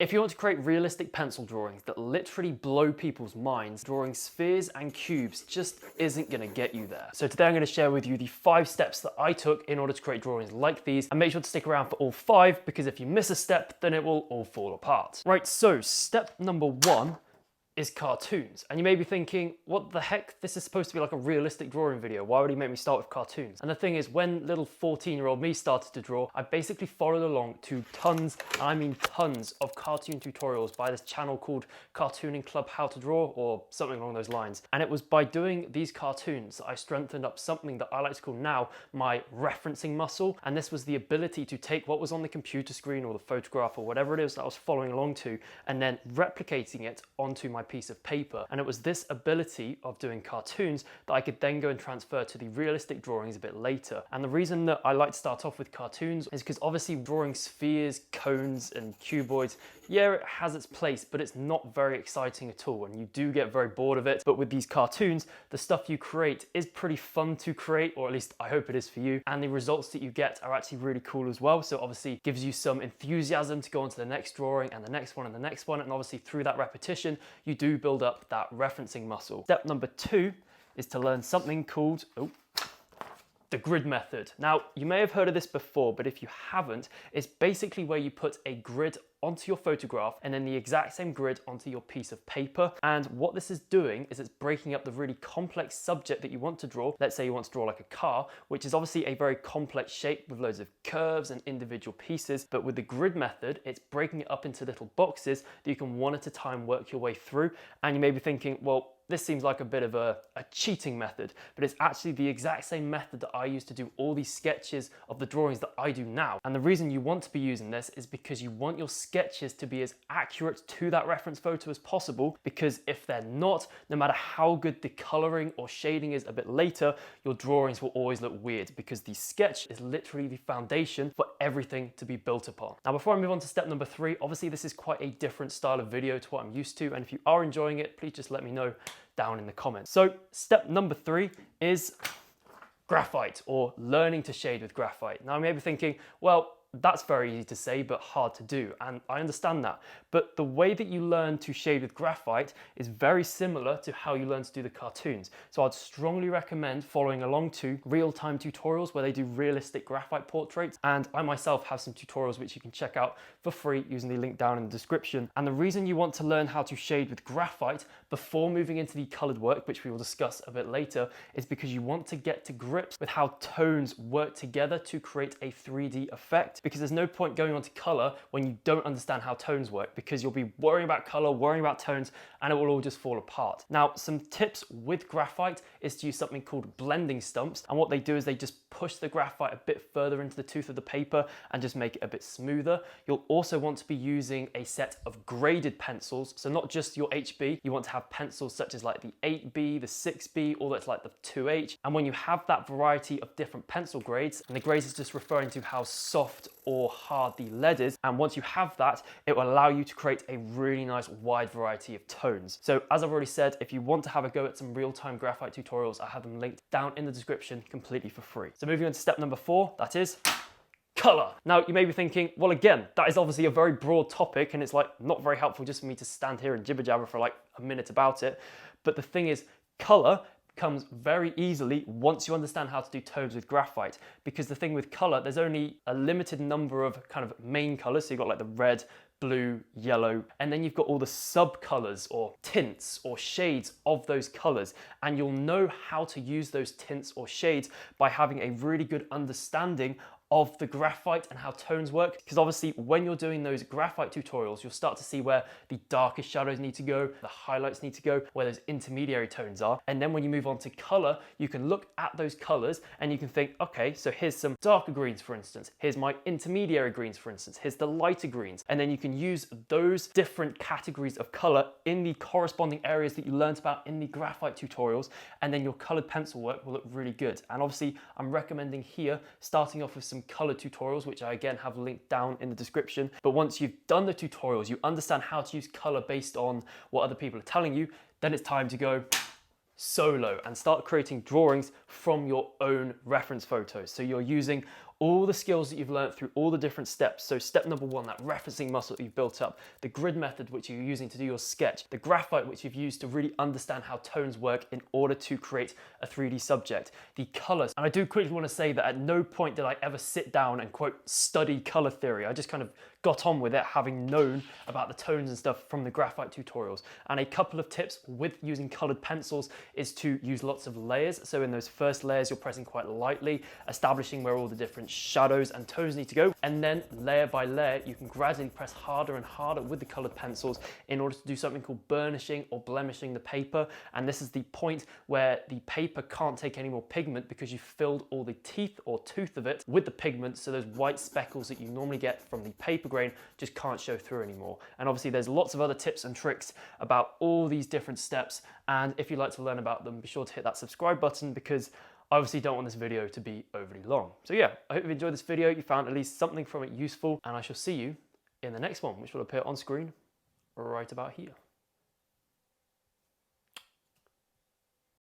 If you want to create realistic pencil drawings that literally blow people's minds, drawing spheres and cubes just isn't going to get you there. So today I'm going to share with you the 5 steps that I took in order to create drawings like these, and make sure to stick around for all 5, because if you miss a step, then it will all fall apart. Right, so step number 1 is cartoons. And you may be thinking, what the heck? This is supposed to be like a realistic drawing video. Why would he make me start with cartoons? And the thing is, when little 14-year-old me started to draw, I basically followed along to tons, and I mean tons, of cartoon tutorials by this channel called Cartooning Club How to Draw, or something along those lines. And it was by doing these cartoons that I strengthened up something that I like to call now my referencing muscle. And this was the ability to take what was on the computer screen or the photograph or whatever it is that I was following along to, and then replicating it onto my piece of paper. And it was this ability of doing cartoons that I could then go and transfer to the realistic drawings a bit later. And the reason that I like to start off with cartoons is because obviously drawing spheres, cones and cuboids, yeah, it has its place, but it's not very exciting at all, and you do get very bored of it. But with these cartoons, the stuff you create is pretty fun to create, or at least I hope it is for you, and the results that you get are actually really cool as well. So obviously gives you some enthusiasm to go on to the next drawing and the next one and the next one, and obviously through that repetition you do build up that referencing muscle. Step number 2 is to learn something called the grid method. Now, you may have heard of this before, but if you haven't, it's basically where you put a grid onto your photograph and then the exact same grid onto your piece of paper. And what this is doing is it's breaking up the really complex subject that you want to draw. Let's say you want to draw like a car, which is obviously a very complex shape with loads of curves and individual pieces. But with the grid method, it's breaking it up into little boxes that you can one at a time work your way through. And you may be thinking, well, this seems like a bit of a cheating method, but it's actually the exact same method that I use to do all these sketches of the drawings that I do now. And the reason you want to be using this is because you want your sketches to be as accurate to that reference photo as possible, because if they're not, no matter how good the coloring or shading is a bit later, your drawings will always look weird, because the sketch is literally the foundation for everything to be built upon. Now, before I move on to step number 3, obviously this is quite a different style of video to what I'm used to, and if you are enjoying it, please just let me know down in the comments. So step number 3 is graphite, or learning to shade with graphite. Now, you may be thinking, well, that's very easy to say, but hard to do. And I understand that. But the way that you learn to shade with graphite is very similar to how you learn to do the cartoons. So I'd strongly recommend following along to real-time tutorials where they do realistic graphite portraits. And I myself have some tutorials which you can check out for free using the link down in the description. And the reason you want to learn how to shade with graphite before moving into the colored work, which we will discuss a bit later, is because you want to get to grips with how tones work together to create a 3D effect. Because there's no point going on to color when you don't understand how tones work, because you'll be worrying about color, worrying about tones, and it will all just fall apart. Now, some tips with graphite is to use something called blending stumps. And what they do is they just push the graphite a bit further into the tooth of the paper and just make it a bit smoother. You'll also want to be using a set of graded pencils. So not just your HB, you want to have pencils such as like the 8B, the 6B, or that's like the 2H. And when you have that variety of different pencil grades, and the grades is just referring to how soft or hard the lead is, and once you have that, it will allow you to create a really nice wide variety of tones. So as I've already said, if you want to have a go at some real-time graphite tutorials, I have them linked down in the description completely for free. So moving on to step number 4, that is color. Now, you may be thinking, well, again, that is obviously a very broad topic, and it's like not very helpful just for me to stand here and jibber jabber for like a minute about it. But the thing is, color comes very easily once you understand how to do tones with graphite, because the thing with color, there's only a limited number of kind of main colors. So you've got like the red, blue, yellow, and then you've got all the sub-colors or tints or shades of those colors. And you'll know how to use those tints or shades by having a really good understanding of the graphite and how tones work. Because obviously when you're doing those graphite tutorials, you'll start to see where the darkest shadows need to go, the highlights need to go, where those intermediary tones are. And then when you move on to color, you can look at those colors and you can think, okay, so here's some darker greens, for instance. Here's my intermediary greens, for instance. Here's the lighter greens. And then you can use those different categories of color in the corresponding areas that you learned about in the graphite tutorials. And then your colored pencil work will look really good. And obviously I'm recommending here, starting off with some color tutorials, which I again have linked down in the description. But once you've done the tutorials, you understand how to use color based on what other people are telling you, then it's time to go solo and start creating drawings from your own reference photos. So you're using all the skills that you've learned through all the different steps. So step number 1, that referencing muscle that you've built up, the grid method which you're using to do your sketch, the graphite which you've used to really understand how tones work in order to create a 3D subject, the colors. And I do quickly want to say that at no point did I ever sit down and quote study color theory. I just kind of got on with it, having known about the tones and stuff from the graphite tutorials. And a couple of tips with using colored pencils is to use lots of layers. So in those first layers, you're pressing quite lightly, establishing where all the different shadows and tones need to go. And then layer by layer, you can gradually press harder and harder with the colored pencils in order to do something called burnishing or blemishing the paper. And this is the point where the paper can't take any more pigment because you've filled all the teeth or tooth of it with the pigment. So those white speckles that you normally get from the paper grain just can't show through anymore. And obviously there's lots of other tips and tricks about all these different steps. And if you'd like to learn about them, be sure to hit that subscribe button, because I obviously don't want this video to be overly long. So yeah, I hope you enjoyed this video, you found at least something from it useful, and I shall see you in the next one, which will appear on screen right about here.